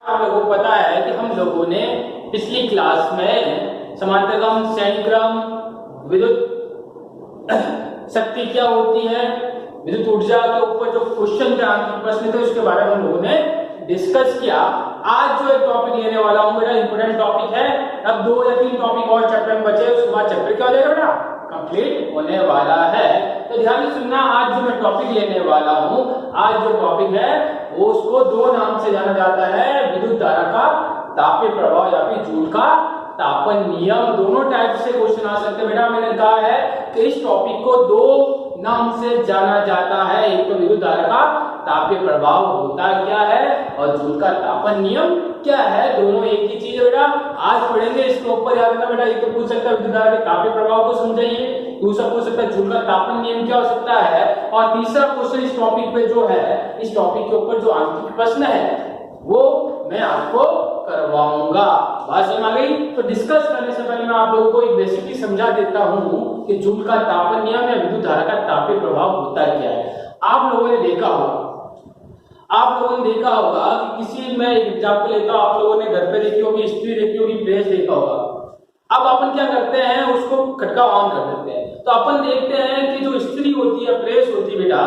आप लोगों को पता है कि हम लोगों ने पिछली क्लास में समांतरक्रम श्रेणीक्रम विद्युत शक्ति क्या होती है, विद्युत ऊर्जा के ऊपर जो क्वेश्चन थे, प्रश्न थे, उसके बारे में हम लोगों ने डिस्कस किया। आज जो एक टॉपिक लेने वाला हूं बेटा इंपोर्टेंट टॉपिक है। अब 2 या 3 टॉपिक और चैप्टर में बचे, उसके बाद चैप्टर क्या हो जाएगा बेटा कंप्लीट होने वाला है। तो ध्यान से सुनना, आज जो मैं टॉपिक लेने वाला हूं, आज जो टॉपिक है वो उसको 2 नाम से जाना जाता है, विद्युत धारा का तापीय प्रभाव या फिर जूल का तापन नियम। दोनों टाइप से क्वेश्चन आ सकते हैं बेटा। मैंने कहा है कि इस टॉपिक को 2 नाम से जाना जाता है, एक तो विद्युत धारा का तापीय प्रभाव होता क्या है और जूल का तापन नियम क्या है, दोनों एक ही चीज है बेटा। आज पढ़ेंगे इसके ऊपर। याद रखना बेटा, एक तो पूछ सकता है विद्युत धारा के तापीय प्रभाव को समझाइए, दूसरा पूछ सकता है जूल का तापन नियम क्या हो सकता है, और तीसरा क्वेश्चन इस टॉपिक पे जो है, इस टॉपिक के ऊपर जो आंतरिक प्रश्न है वो मैं आपको करवाऊंगा। बात समझ आ गई? तो डिस्कस करने से पहले मैं आप लोगों को एक बेसिकली समझा देता हूं कि जूल का तापन नियम या विद्युत धारा का तापीय प्रभाव होता क्या है। आप लोगों ने देखा होगा कि किसी, मैं एग्जांपल लेता हूं, आप लोगों ने घर पे देखी होगी इस्त्री, देखी होगी प्रेस, देखा होगा। अब अपन क्या करते हैं, उसको खटका ऑन कर देते हैं, तो अपन देखते हैं कि जो इस्त्री होती है, प्रेस होती है बेटा,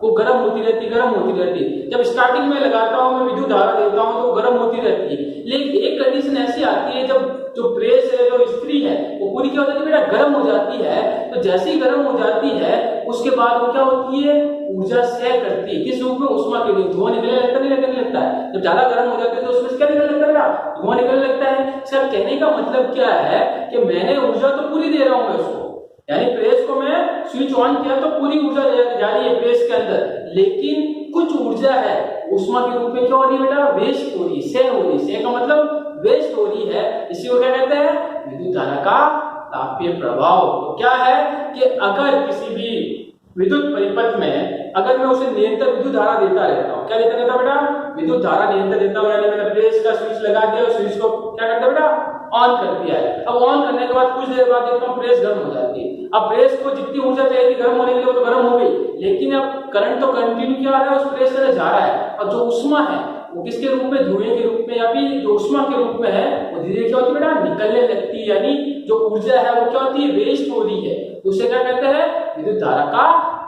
वो गर्म होती रहती। जब स्टार्टिंग में लगाता हूं, मैं विद्युत धारा देता हूं, तो वो गर्म होती रहती है। लेकिन एक कंडीशन ऐसी आती है, जब जो प्रेस है, जो इस्त्री है, वो पूरी क्या हो जाती है बेटा, गर्म हो जाती है। तो जैसे ही गर्म हो जाती है, उसके बाद वो क्या होती है, ऊर्जा क्षय करती है। किस रूप में? ऊष्मा के लिए। धुआं निकलने लगता नहीं निकलने लगता है? जब ज्यादा गर्म हो जाती है तो उसमें से क्या निकलने लगता है बेटा, धुआं निकलने लगता है। इसका कहने का मतलब क्या है कि मैंने ऊर्जा तो पूरी दे रहा हूं मैं उसको, यानी प्रेस को मैं स्विच ऑन किया तो पूरी ऊर्जा जा रही है प्रेस के अंदर, लेकिन कुछ ऊर्जा है ऊष्मा के रूप में क्या हो रही है बेटा, वेस्ट हो रही है, क्षय हो रही है। क्षय का मतलब वेस्ट हो रही है। इसी को क्या कहते हैं, विद्युत धारा का तापीय प्रभाव। तो क्या है कि अगर किसी भी विद्युत परिपथ में अगर मैं उसे निरंतर विद्युत धारा देता रहता हूं, क्या देता रहता बेटा, विद्युत धारा निरंतर देता हूं, यानी मैंने प्रेस का स्विच लगा दिया और स्विच को क्या करता बेटा, ऑन कर दिया है। अब ऑन करने के बाद कुछ देर बाद देखता हूं प्रेस गर्म हो जाती है। अब प्रेस को जितनी ऊर्जा चाहिए थी गर्म होने के लिए, वो तो गर्म हो गई, लेकिन अब करंट तो कंटिन्यू क्या आ रहा है, उस प्रेस से जा रहा है, और जो उष्मा है वो किसके रूप में, धुएं के रूप में, या फिर जो उष्मा के रूप में है वो धीरे क्या होती है बेटा, निकलने लगती है। यानी जो ऊर्जा है वो क्या होती है, वेस्ट हो रही है। उसे क्या कहते हैं, विद्युत धारा का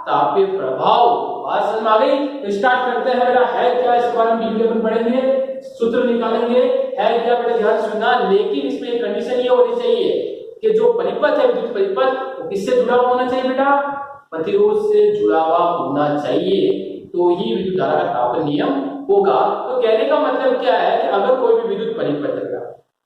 तापीय प्रभाव। बात समझ में आ गई? तो स्टार्ट करते हैं बेटा। है क्या, इस बारे में डिटेल में पढ़ेंगे, सूत्र निकालेंगे। है क्या बेटा, ध्यान सुनना, लेकिन इसमें एक कंडीशन ये होनी चाहिए कि जो परिपथ है, विद्युत परिपथ, वो किससे जुड़ा हुआ होना चाहिए बेटा, प्रतिरोध से जुड़ा हुआ होना चाहिए, तो ही विद्युत धारा का तापन नियम होगा। तो कहने का मतलब क्या है कि अगर कोई भी विद्युत परिपथ है,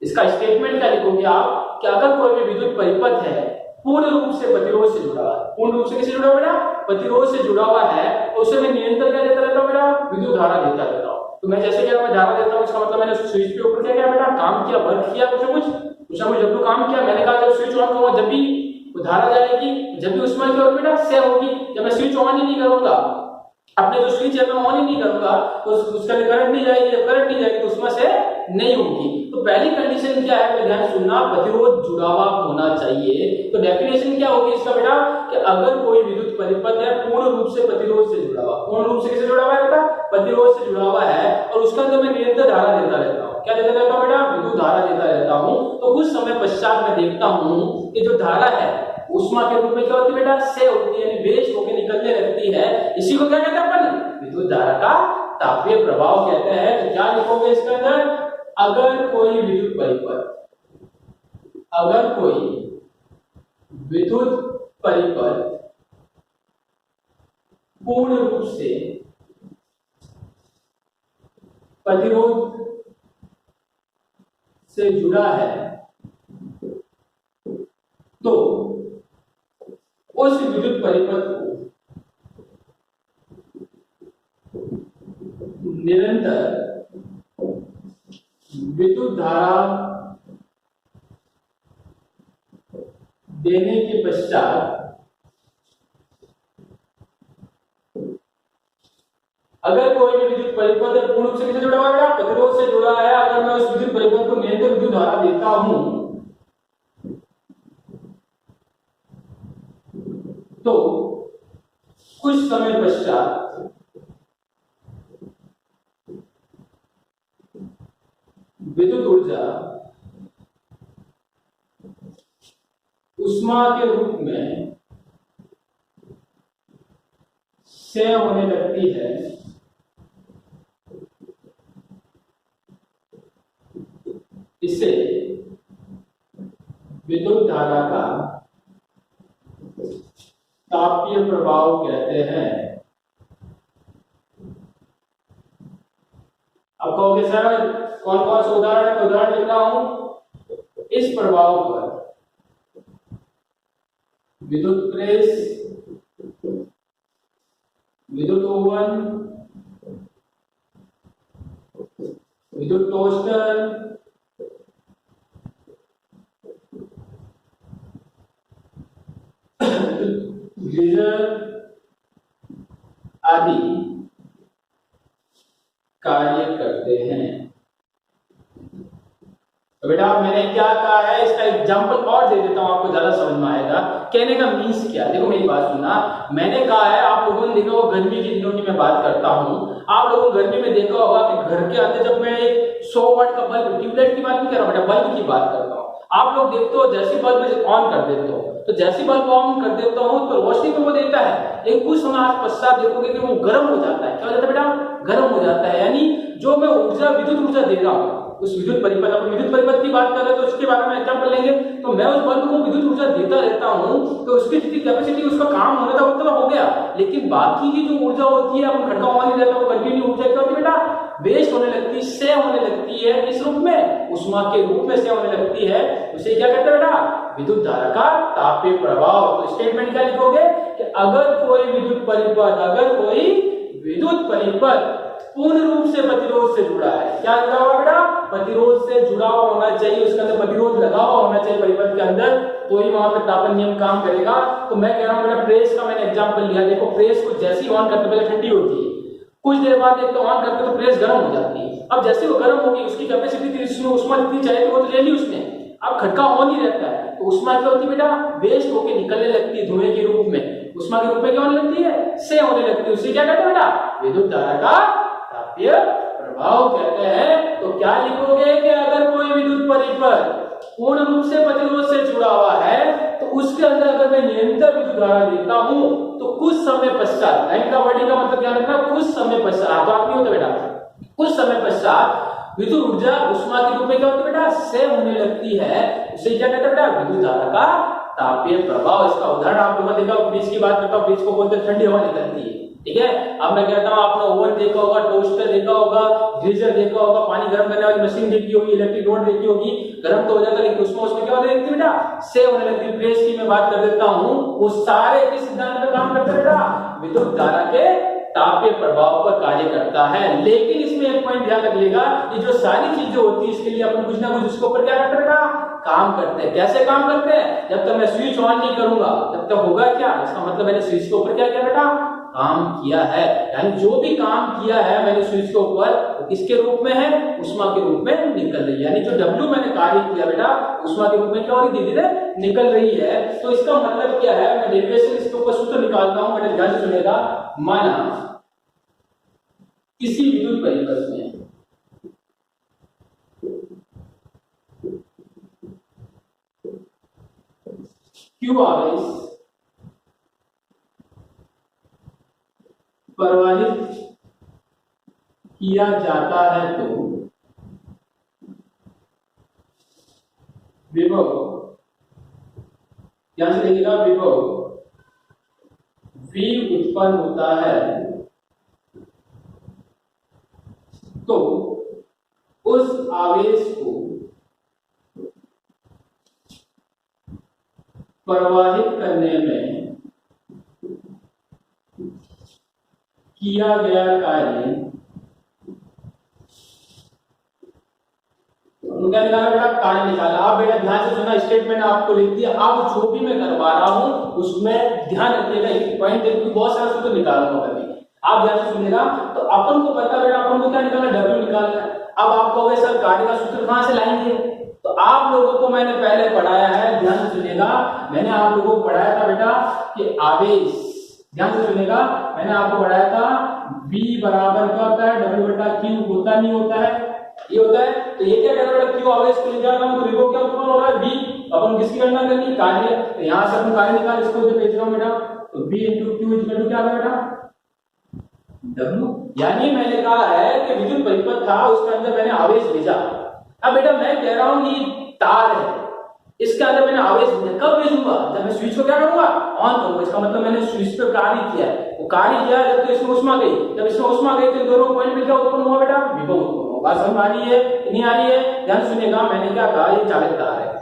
इसका स्टेटमेंट क्या लिखोगे आप कि अगर कोई भी विद्युत परिपथ है पूर्ण रूप से प्रतिरोध से जुड़ा हुआ है, पूर्ण रूप से किससे जुड़ा हुआ बेटा, प्रतिरोध से जुड़ा हुआ है, तो उसे मैं निरंतर क्या देता रहता हूं बेटा, विद्युत धारा देता रहता हूं। तो मैं जैसे क्या मैं धारा देता हूं, इसका मतलब मैंने स्विच के ऊपर क्या किया बेटा, काम किया, वर्क किया, कुछ जब तो काम किया। मैंने कहा जब स्विच ऑन करूंगा जब भी वो धारा जाएगी, जब भी उष्मा की ओर बेटा क्षय होगी। जब मैं स्विच ऑन ही नहीं करूंगा, अपने जो स्विच है मैं ऑन ही नहीं करूंगा, तो उसका करंट नहीं जाएगी। जब करंट नहीं जाएगी तो उसमें से नहीं होगी। तो पहली कंडीशन क्या है, ध्यान सुनना, प्रतिरोध जुड़ा हुआ होना चाहिए। तो डेफिनेशन क्या होगी इसका बेटा कि अगर कोई विद्युत परिपथ है पूर्ण रूप से प्रतिरोध से जुड़ा हुआ, पूर्ण रूप से किससे जुड़ा हुआ है बेटा, प्रतिरोध से जुड़ा हुआ है, और उसके अंदर मैं निरंतर धारा देता रहता हूं। क्या देता रहता हूं बेटा, विद्युत धारा देता रहता हूं। तो कुछ समय पश्चात मैं देखता हूं कि जो धारा है उष्मा के रूप में क्या होती है बेटा, क्षय होती है, यानी वेस्ट होकर निकलने लगती है। इसी को क्या कहते हैं अपन, विद्युत धारा का तापीय प्रभाव कहते हैं। तो क्या लिखोगे इसके अंदर, अगर कोई विद्युत परिपथ, अगर कोई विद्युत परिपथ पूर्ण रूप से प्रतिरोध से जुड़ा है, तो उस विद्युत परिपथ को निरंतर विद्युत धारा देने के पश्चात अगर कोई भी विद्युत परिपथ पूर्ण रूप से किससे जुड़ा हुआ है, प्रतिरोध से जुड़ा है, अगर मैं उस विद्युत परिपथ को निरंतर विद्युत धारा देता हूं, तो कुछ समय पश्चात विद्युत ऊर्जा उष्मा के रूप में क्षय होने लगती है, इसे विद्युत धारा का तापीय प्रभाव कहते हैं। अब कहोगे सर कौन कौन से उदाहरण लिख रहा हूं इस प्रभाव पर? विद्युत प्रेस, विद्युत ओवन, विद्युत टोस्टर, गीजर आदि कार्य करते हैं। तो बेटा मैंने क्या कहा है, इसका एग्जांपल और दे देता हूं, आपको ज्यादा समझ में आएगा। कहने का मीन्स क्या? देखो मेरी बात सुनना। मैंने कहा है, आप लोगों ने देखा होगा, गर्मी के दिनों की मैं बात करता हूं। आप लोगों ने गर्मी में देखा होगा कि घर के अंदर जब मैं 100 वाट का बल्ब, ट्यूबलाइट की बात नहीं कर रहा बेटा, बल्ब की बात करता हूं। आप लोग देखते हो जैसे बल्ब ऑन कर देते हो, तो जैसे बल्ब ऑन कर देता हूं तो रोशनी तो वो देता है, एक कुछ समय पश्चात देखोगे कि वो गर्म हो जाता है। क्या हो जाता है बेटा? गर्म हो जाता है। यानी जो मैं ऊर्जा, विद्युत ऊर्जा दे रहा हूं उस विद्युत परिपथ, अपन विद्युत परिपथ की बात कर रहे हैं तो उसके बारे में एग्जांपल लेंगे। तो मैं उस बल्ब को विद्युत ऊर्जा देता रहता हूं, तो उसकी जितनी कैपेसिटी, उसका काम होने था उतना हो गया, लेकिन बाकी की जो ऊर्जा होती है, अपन खड़का ऑन नहीं रहता, वो कंटिन्यू ऊर्जा क्या होती है बेटा? वेस्ट होने लगती है, क्षय होने लगती है। किस रूप में? उष्मा के रूप में क्षय होने लगती है। उसे क्या कहते हैं बेटा? विद्युत धारा का तापीय प्रभाव। तो स्टेटमेंट क्या लिखोगे कि अगर कोई विद्युत परिपथ पूर्ण रूप से प्रतिरोध से जुड़ा है। क्या जुड़ा हुआ बेटा? प्रतिरोध से जुड़ा हुआ होना चाहिए, उसके अंदर प्रतिरोध लगा हुआ होना चाहिए परिपथ के अंदर, तो ही वहां पर तापन नियम काम करेगा। तो मैं कह रहा हूं बेटा, प्रेस का मैंने एग्जांपल लिया। देखो प्रेस को जैसे ही ऑन करते पहले ठंडी होती है, कुछ देर बाद एक तो ऑन करते तो प्रेस गर्म हो जाती है। अब जैसे वो गर्म होगी, उसकी कैपेसिटी थी, उसमें उष्मा जितनी चाहिए वो तो ले ली उसने, अब खटका ऑन ही रहता है, तो उष्मा क्या होती है बेटा? वेस्ट होके निकलने लगती है धुएं के रूप में। उष्मा के रूप में क्या होने लगती है? क्षय होने लगती है। उसे क्या कहते हैं बेटा? विद्युत धारा का तापीय प्रभाव कहते हैं। तो क्या लिखोगे कि अगर कोई विद्युत परिपथ पूर्ण रूप से प्रतिरोध से जुड़ा हुआ है, तो उसके अंदर अगर मैं निरंतर विद्युत धारा देता हूं, तो कुछ समय पश्चात, लाइन का वर्डिंग का मतलब क्या रखना? कुछ समय पश्चात, बात नहीं होता बेटा, कुछ समय पश्चात विद्युत ऊर्जा उष्मा के रूप में क्या होती है बेटा? क्षय होने लगती है। उसे क्या कहते हैं बेटा? विद्युत धारा का तापीय प्रभाव। इसका उदाहरण आप लोगों ने देखा, फ्रिज की बात करता हूं, फ्रिज को बोलते हैं ठंडी हवा निकलती है, ठीक है। अब मैं कहता हूं आपने ओवन देखा होगा, टोस्टर देखा होगा, गीजर देखा होगा, पानी गर्म करने वाली मशीन देखी होगी, इलेक्ट्रिक रोड देखी होगी, गर्म तो हो जाता है, लेकिन उसमें क्या होने लगती है बेटा? क्षय होने लगती है। प्रेस की मैं बात कर देता हूं, वो सारे किस सिद्धांत पे काम करते हैं बेटा? विद्युत धारा के तापीय प्रभाव पर कार्य करता है। लेकिन इसमें एक पॉइंट ध्यान रखिएगा, ये जो सारी चीजें होती है इसके लिए अपन कुछ ना कुछ उसके ऊपर क्या करते हैं बेटा? काम करते हैं। कैसे काम करते हैं? जब तक मैं स्विच ऑन नहीं करूंगा तब तक होगा क्या? इसका मतलब मैंने स्विच के ऊपर क्या किया बेटा? काम किया है। यानी जो भी काम किया है मैंने स्विच के ऊपर, तो किसके रूप में है? उष्मा के रूप में निकल रही है। यानी जो W मैंने कार्य किया बेटा, उष्मा के रूप में क्या हो रही, धीरे धीरे निकल रही है। तो इसका मतलब क्या है? मैं डेरिवेशन इसके ऊपर सूत्र निकालता हूं, मैंने ध्यान से सुनेगा। माना किसी विद्युत परिपथ में Q आवेश प्रवाहित किया जाता है, तो विभव, ध्यान से देखिएगा, विभव V उत्पन्न होता है। तो उस आवेश को प्रवाहित करने में किया गया कार्य उनका निकाला बेटा, कार्य निकाला। आप बेटा ध्यान से सुना, स्टेटमेंट आपको लिख दिया। अब जो भी मैं करवा रहा हूं उसमें ध्यान रखिएगा, एक पॉइंट देखिए, बहुत सारा सूत्र निकालूंगा कभी, आप ध्यान से सुनिएगा। तो अपन को पता बेटा, अपन को क्या निकालना? W निकालना है। अब आप कहोगे सर कार्य का सूत्र कहां से लाएंगे? तो आप लोगों को मैंने पहले पढ़ाया है, ध्यान से सुनिएगा, मैंने आप लोगों को पढ़ाया था बेटा कि आवेश, ध्यान से सुनिएगा, मैंने आपको पढ़ाया था V बराबर क्या होता है? W बटा Q, होता नहीं होता है? ये होता है। तो ये क्या कह रहा है, क्यू आवेश को ले जा रहा हूं तो विभव क्या उत्पन्न हो रहा है, v। अपन किसकी गणना करनी, कार्य। तो यहां से अपन कार्य निकाल, इसको जो भेज रहा हूं बेटा, तो v * q = क्या आ गया बेटा, w। यानी मैंने कहा है कि विद्युत परिपथ था, उसके अंदर मैंने आवेश भेजा। अब बेटा मैं कह रहा हूं ये तार है, इसके अंदर मैंने आवेश भेजा, कब भेजूंगा, जब मैं स्विच को क्या करूंगा, ऑन करूंगा। इसका मतलब मैंने स्विच पे कार्य किया है, वो कार्य किया जब तो इसमें उष्मा गई, जब इसमें उष्मा गई तो दोनों पॉइंट पे क्या उत्पन्न हुआ बेटा, विभव उत्पन्न हुआ। बात समझ आ रही है कि नहीं आ रही है, ध्यान सुनिएगा। मैंने क्या कहा, ये चालित तार है।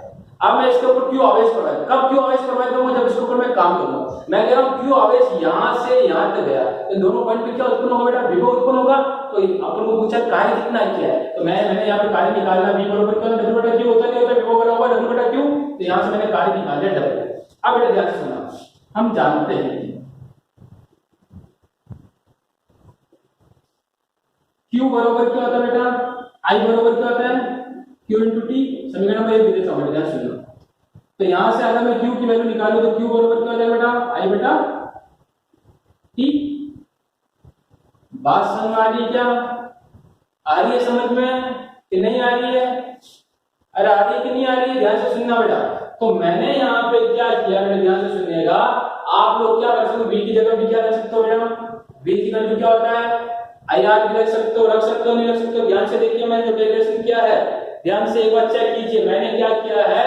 अब मैं इसके ऊपर क्यों आवेश करवाया, कब क्यों आवेश करवाया दूंगा, जब इसके ऊपर मैं काम करूंगा। मैं कह रहा हूं क्यों आवेश यहां से यहां तक गया, तो दोनों पॉइंट पे क्या उत्पन्न होगा बेटा, विभव उत्पन्न होगा। तो अपन को पूछा कार्य कितना किया है, तो मैंने यहाँ पे कार्य निकालना, v बराबर क्या होता है, w बटा q होता नहीं होता, विभव बराबर w बटा q। तो यहां से मैंने कार्य निकाल लिया w। अब बेटा ध्यान से सुनना, हम जानते हैं q बराबर क्या होता है बेटा, I बराबर क्या होता है, q * t। समीकरण नंबर 1 दे देता हूं, ध्यान सुनो। तो यहां से अगर मैं q की वैल्यू निकालूं तो q बराबर क्या हो जाएगा बेटा, I बटा t। बात समझ आ रही है क्या, आ रही है समझ में कि नहीं आ रही है, अरे आ रही है कि नहीं आ रही है, ध्यान से सुनना बेटा। तो मैंने यहाँ पे क्या किया बेटा, ध्यान से सुनिएगा। आप लोग क्या कर सकते हो, v की जगह भी क्या रख सकते हो बेटा, v की वैल्यू क्या होता है, IR भी रख सकते हो, नहीं रख सकते हो। ध्यान से देखिए मैंने जो कैलकुलेशन किया है, ध्यान से एक बार चेक कीजिए। मैंने क्या किया है,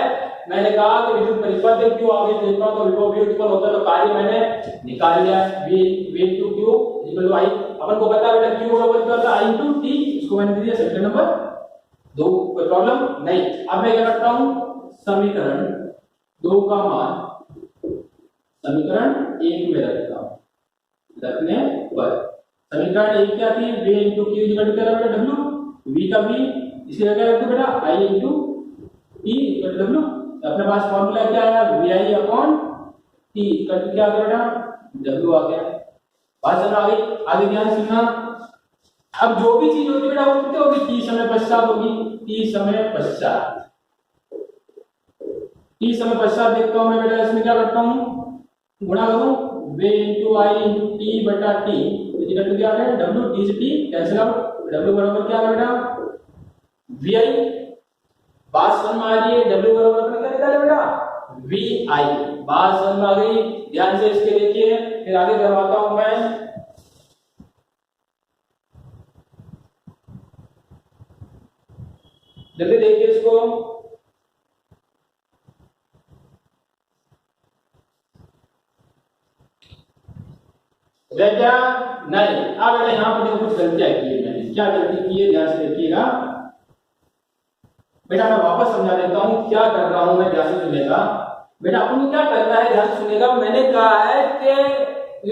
मैंने कहा कि विद्युत परिपथ क्यों आवेश देता हूं तो विभव भी उत्पन्न होता है, तो कार्य मैंने निकाल लिया, v * q = I। अपन को पता है बेटा q बराबर क्या होता है, I * t। इसको मैंने दिया समीकरण नंबर 2, कोई प्रॉब्लम नहीं। अब मैं क्या करता हूं, समीकरण 2 का मान समीकरण 1 में रखता हूं, रखने पर समीकरण 1 क्या थी, v * q = क्या बेटा, w। v का v इसी जगह रख दो बेटा, I * t = w। अपने पास फॉर्मूला क्या है, vi/t क्या आ गया बेटा, w आ गया। बात समझ आ गई, आगे ध्यान सुनना। अब जो भी चीज होती है बेटा वो कितने होगी, t समय पश्चात होगी, t समय पश्चात। t समय पश्चात देखता हूं मैं बेटा, इसमें क्या करता हूं, गुणा करूं, v * I * t बटा t इक्वल क्या है, w। t से t कैंसिल आउट, w बराबर क्या है बेटा, vi। बात समझ में आ रही है, w बराबर क्या निकाले बेटा, vi। बात समझ में आ गई, ध्यान से इसके देखिए, फिर आगे करवाता हूं मैं। जल्दी देखिए इसको, क्या नहीं। अब बेटा यहाँ पर देखो कुछ गलतियां की है मैंने, क्या गलती की है, ध्यान से देखिएगा बेटा। मैं वापस समझा देता हूं क्या कर रहा हूं मैं, ध्यान से सुनिएगा बेटा। अपन को क्या करना है, ध्यान से सुनिएगा। मैंने कहा है कि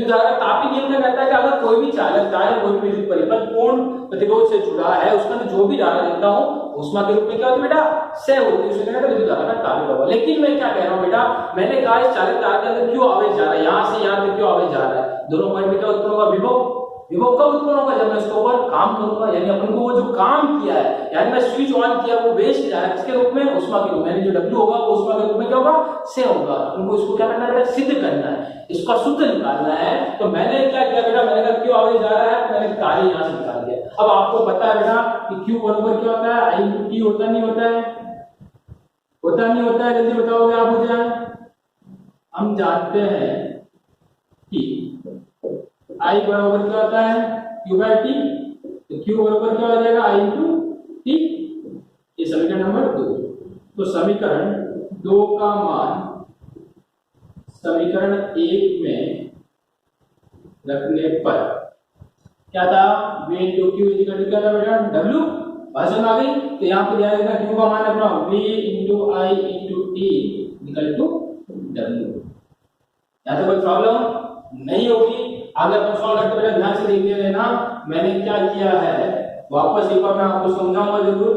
तापी नियम में कहता है कि अगर कोई भी चालक चाहे कोई भी विद्युत परिपथ पूर्ण प्रतिरोध से जुड़ा है, उसका जो भी धारा देता हूं ऊष्मा के रूप में क्या होती है बेटा, से होती है, उसे कहते हैं विद्युत धारा का कार्य प्रभाव। लेकिन मैं क्या कह रहा हूं बेटा, मैंने कहा इस चालक तार के अंदर क्यों आवेश जा रहा है, यहां से यहां तक क्यों आवेश जा रहा है, दोनों पॉइंट पे क्या उत्पन्न होगा, विभव। विभव कब उत्पन्न होगा, जब मैं इसके ऊपर काम करूंगा। यानी अपन को वो जो काम किया है, यानी मैं स्विच ऑन किया, वो वेस्ट जा रहा है किसके रूप में, उष्मा के रूप में। यानी जो W होगा वो उष्मा के रूप में क्या होगा, से होगा। उनको इसको क्या करना है, सिद्ध करना है, इसका शुद्ध निकालना है। तो मैंने क्या किया बेटा, मैंने कहा क्यों आवेश जा रहा है, मैंने कार्य यहां से निकाल दिया। अब आपको पता है बेटा कि Q बराबर क्या होता है, I * t होता नहीं होता है, होता नहीं होता है, जल्दी बताओगे आप मुझे। हम जानते हैं कि I बराबर क्या होता है, q/t। तो q बराबर क्या हो जाएगा, I * t। ये समीकरण नंबर 2। तो समीकरण 2 का मान समीकरण 1 में रखने पर क्या था, v * q क्या था बेटा, w। भाषण आ गई। तो यहाँ पे ध्यान देना, q का मान अपना v * I * t equal to w। यहाँ से कोई प्रॉब्लम नहीं होगी। आगे अपन सॉल्व करते बेटा ध्यान से देखते रहना। मैंने क्या किया है, वापस एक बार मैं आपको समझाऊंगा जरूर,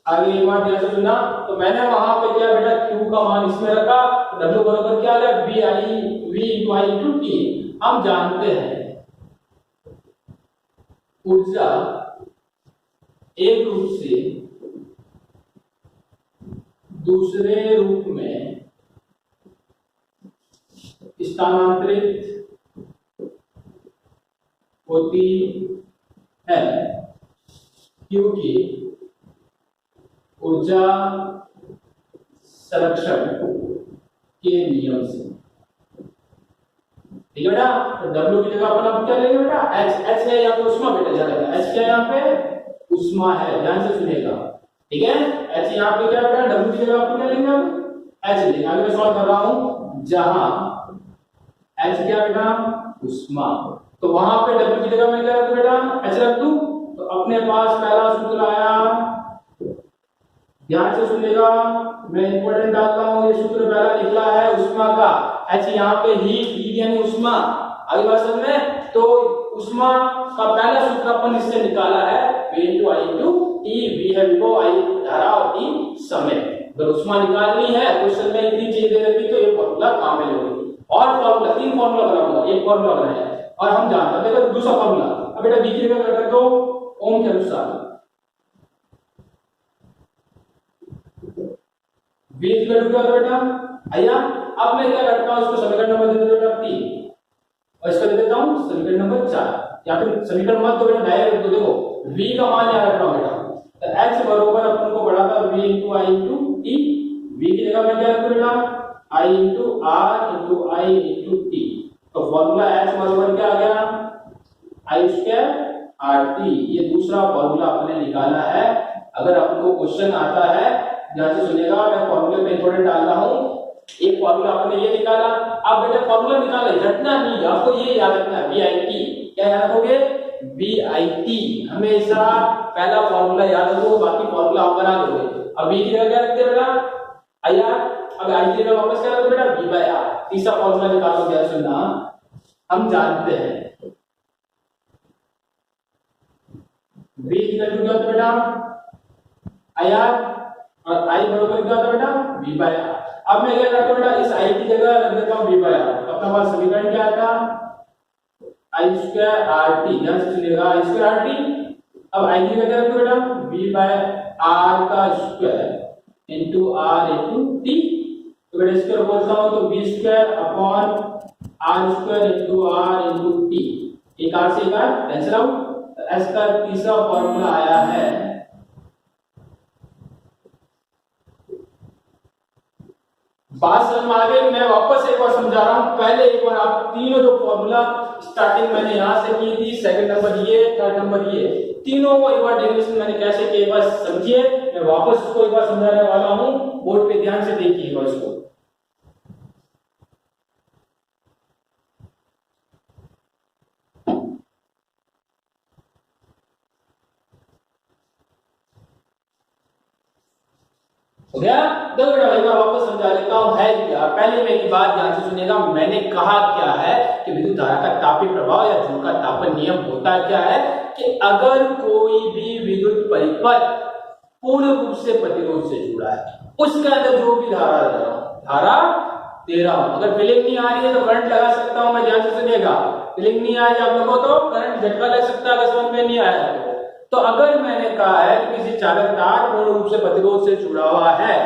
आगे एक बार ध्यान से सुनना। तो मैंने वहां पे क्या बेटा, q का मान इसमें रखा, w बराबर क्या आ गया, v * I * t। हम जानते हैं ऊर्जा एक रूप से दूसरे रूप में स्थानांतरित होती है, क्योंकि ऊर्जा संरक्षण के नियम से। ठीक है बेटा, तो W की जगह अपन अब क्या लेंगे बेटा, H है यहाँ पे उष्मा बेटा, ध्यान रखना H क्या है यहाँ पे उष्मा है, ध्यान से सुनिएगा। ठीक है, H यहाँ पे क्या बेटा, W की जगह अपन क्या लेंगे अब H लेंगे। आगे मैं सॉल्व कर रहा हूं, जहां H क्या बेटा उष्मा, तो वहां पे W की जगह मैं क्या रख दूं बेटा H रख दूं। तो अपने पास पहला सूत्र आया, ध्यान से सुनिएगा, मैं इंपॉर्टेंट डालता हूं, ये सूत्र पहला निकला है उष्मा का, H यहाँ पे हीट यानी उष्मा। आगे बात समझ में, तो उष्मा का पहला सूत्र अपन इससे निकाला है V into I into T। V है विभव, I धारा और T समय। अगर उष्मा निकालनी है क्वेश्चन में इतनी चीज दे रखी तो ये फॉर्मूला काम में लगेगी। और फॉर्मूला 3 फॉर्मूला बनाऊंगा, एक फॉर्मूला बनाया है और हम जानते हैं देखो दूसरा फॉर्मूला। अब बेटा V की जगह कर दो ओम के अनुसार, V की वैल्यू क्या होगा बेटा आया। अब मैं क्या करता हूं, इसको समीकरण नंबर दे देता हूं 3 और इसको दे देता हूं समीकरण नंबर 4, या फिर समीकरण मत तो बेटा डायरेक्ट तो देखो V का मान यहां रख रहा हूं बेटा, तो H बराबर अपन को पढ़ा था V into I into T। V की जगह मैं क्या रखूं बेटा I into R into I into T। तो फॉर्मूला H बराबर क्या आ गया I स्क्वायर RT। ये दूसरा फॉर्मूला आपने निकाला है। अगर आपको क्वेश्चन आता है ध्यान से सुनिएगा, मैं फॉर्मूले पे इंपॉर्टेंट डाल रहा हूं। एक फॉर्मूला आपने ये निकाला, अब बेटा फॉर्मूला निकाला रटना नहीं, आपको ये याद रखना है VIT। क्या याद रखोगे VIT, हमेशा पहला फॉर्मूला याद रखो, बाकी फॉर्मूला आप बना दोगे। अब V की जगह क्या रखते हैं बेटा IR, अब I की जगह वापस क्या रखते बेटा V by R। तीसरा फॉर्मूला निकालो, क्या सुनना, हम जानते हैं V की वैल्यू क्या होता है बेटा IR और I बराबर क्या होता है बेटा V by R। अब मैं क्या करता हूं बेटा इस I की जगह रख देता हूं V by R। अपना पास समीकरण क्या आता I स्क्वायर RT, ध्यान से सुनिएगा I स्क्वायर RT। अब I की जगह क्या रखते बेटा V by R का square into R into T। तो बेटा स्क्वायर बोलता हूं तो V square upon R square into R into T। एक R से एक R कैंसिल आउट। S का तीसरा फॉर्मूला आया है बात समझ में आ गई। मैं वापस एक बार समझा रहा हूं, पहले एक बार आप तीनों जो फॉर्मूला स्टार्टिंग मैंने यहां से की थी, सेकंड नंबर ये, थर्ड नंबर ये, तीनों को एक बार डेरिवेशन मैंने कैसे किए बस समझिए। मैं वापस उसको एक बार समझाने वाला हूं, बोर्ड पे ध्यान से देखिएगा इसको। हो गया, देखो बेटा एक बार वापस समझा देता हूं है क्या। पहले मेरी बात ध्यान से सुनिएगा, मैंने कहा क्या है कि विद्युत धारा का तापीय प्रभाव या जूल का तापन नियम होता क्या है कि अगर कोई भी विद्युत परिपथ पूर्ण रूप से प्रतिरोध से जुड़ा है, उसके अंदर जो भी धारा दे रहा हूं, अगर फीलिंग नहीं आ रही है तो करंट लगा सकता हूं मैं, ध्यान से सुनिएगा। फीलिंग नहीं आ रही आप लोगों तो करंट झटका लग सकता है, अगर समझ में नहीं आया तो अगर मैंने कहा है कि किसी चालक तार पूर्ण रूप से प्रतिरोध से जुड़ा हुआ है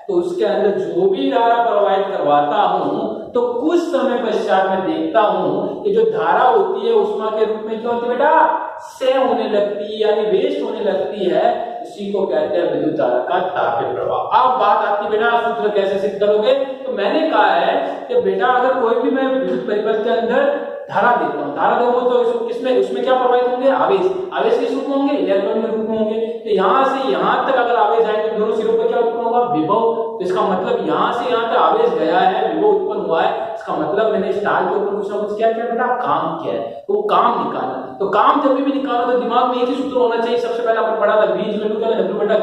तो उसके अंदर जो भी धारा प्रवाहित करवाता हूं तो कुछ समय पश्चात मैं देखता हूं कि जो धारा होती है उष्मा के रूप में क्या होती है बेटा क्षय होने लगती है, यानी वेस्ट होने लगती है। इसी को कहते हैं विद्युत धारा का तापीय प्रभाव। अब बात आती है बेटा सूत्र कैसे सिद्ध करोगे, तो मैंने कहा है कि बेटा अगर कोई भी मैं विद्युत परिपथ के अंदर धारा देता हूं, धारा दूंगा तो इसमें उसमें क्या प्रभावित होंगे आवेश, आवेश किस रूप में होंगे इलेक्ट्रॉन के रूप में होंगे। तो यहां से यहां तक अगर आवेश आएंगे तो दोनों सिरों पर क्या उत्पन्न होगा विभव। तो इसका मतलब यहां से यहां तक आवेश गया है, विभव उत्पन्न हुआ है, इसका मतलब मैंने स्टार के ऊपर कुछ ना कुछ क्या किया बेटा काम किया है, तो काम निकाला। तो काम जब भी निकालो तो दिमाग में एक ही सूत्र होना चाहिए, सबसे पहले अपन पढ़ा था बीज वैल्यू क्या W बटा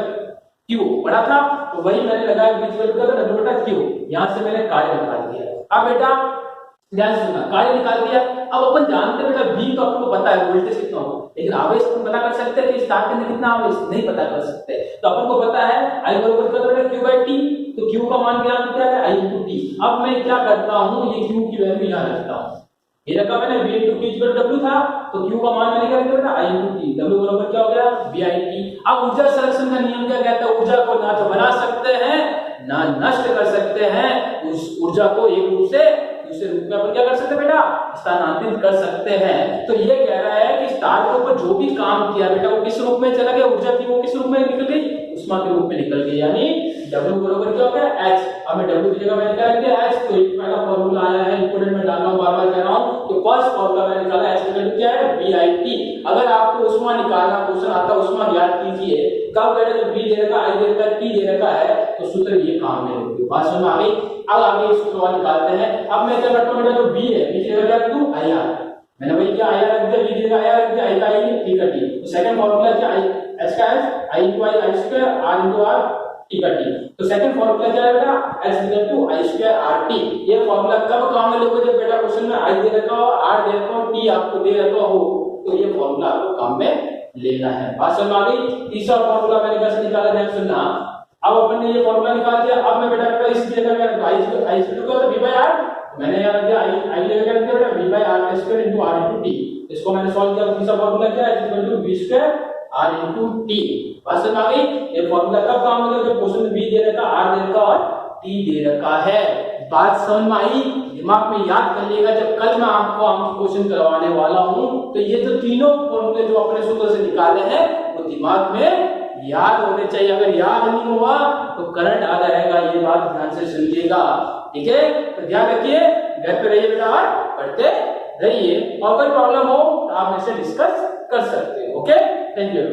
Q पढ़ा था, तो वही मैंने लगाया बीज वैल्यू क्या W बटा Q। यहां से मैंने कार्य निकाल दिया। अब बेटा ध्यान से सुनना, कार्य निकाल दिया। अब अपन जानते हैं बेटा V का आपको पता है वोल्टेज कितना होगा, लेकिन आवेश अपन पता कर सकते हैं कि इस तार के अंदर कितना आवेश नहीं पता कर सकते। तो अपन को पता है I बराबर क्या बेटा Q by T, तो Q का मान क्या है I into T। अब मैं क्या करता हूं ये Q की वैल्यू यहां रखता हूं, ये रखा मैंने V into T equal W था, तो Q का मान मैंने क्या रखा बेटा I into T, W बराबर क्या हो गया VIT। अब ऊर्जा संरक्षण का नियम क्या कहता है, ऊर्जा को ना तो बना सकते हैं ना नष्ट कर सकते हैं, उस ऊर्जा को एक रूप से दूसरे रूप में अपन क्या कर सकते हैं बेटा, स्थानांतरित कर सकते हैं। तो ये कह रहा है कि स्टार के ऊपर जो भी काम किया बेटा वो किस रूप में चला गया, ऊर्जा थी वो किस रूप में निकल गई, उष्मा के रूप में निकल गई, यानी W बराबर क्या हो गया H। अब मैं W की जगह मैंने क्या रख दिया H। तो एक पहला फॉर्मूला आया है, इंपोर्टेंट में डाल रहा हूं, बार बार कह रहा हूं। तो फर्स्ट फॉर्मूला मैंने निकाला H इक्वल टू क्या है VIT। अगर आपको उष्मा निकालना क्वेश्चन आता है, उष्मा ज्ञात कीजिए, कब बेटा जब V दे रखा I दे रखा T दे रखा है तो सूत्र ये काम में लेंगे। बात समझ में आ गई। अब आगे इस सूत्र निकालते हैं। अब मैं क्या करता हूं बेटा, जो V है V की जगह क्या रख दूं IR। मैंने भाई क्या आया रख दिया, V की जगह आया रख दिया, I का I T का T। तो सेकंड फॉर्मूला क्या H का H, I into I, I square, R into R, T का T। तो सेकंड फॉर्मूला क्या है बेटा, H equal to I square RT। ये फॉर्मूला कब काम में लोगे, जब बेटा क्वेश्चन में I दे रखा हो, R दे रखा हो, T आपको दे रखा हो, तो ये फॉर्मूला आपको काम में लेना है। बात समझ आ गई। तीसरा फॉर्मूला मैंने कैसे निकाला, ध्यान सुनना। अब अपन ने ये फॉर्मूला निकाल दिया। अब मैं बेटा इस जगह में I equal to V by R, मैंने यहाँ रख दिया I जगह क्या रख दिया बेटा V by R square into R into T। इसको मैंने सॉल्व किया। तीसरा फॉर्मूला क्या है, equal to V square R into T। बात समझ आ गई। ये फॉर्मूला कब काम में जब क्वेश्चन में V दे रखा, R दे रखा और T दे रखा है। बात समझ में आई, दिमाग में याद कर लेगा जब कल मैं आपको क्वेश्चन करवाने वाला हूं। तो ये जो तीनों फॉर्मूले जो अपने सूत्र से निकाले हैं वो दिमाग में याद होने चाहिए। अगर याद नहीं हुआ तो करंट आधा रहेगा, ये बात ध्यान से सुनिएगा, ठीक है। तो ध्यान रखिए, घर पे रहिए बेटा और पढ़ते रहिए, और कोई प्रॉब्लम हो तो आप मेरे से डिस्कस कर सकते हो। Okay, thank you.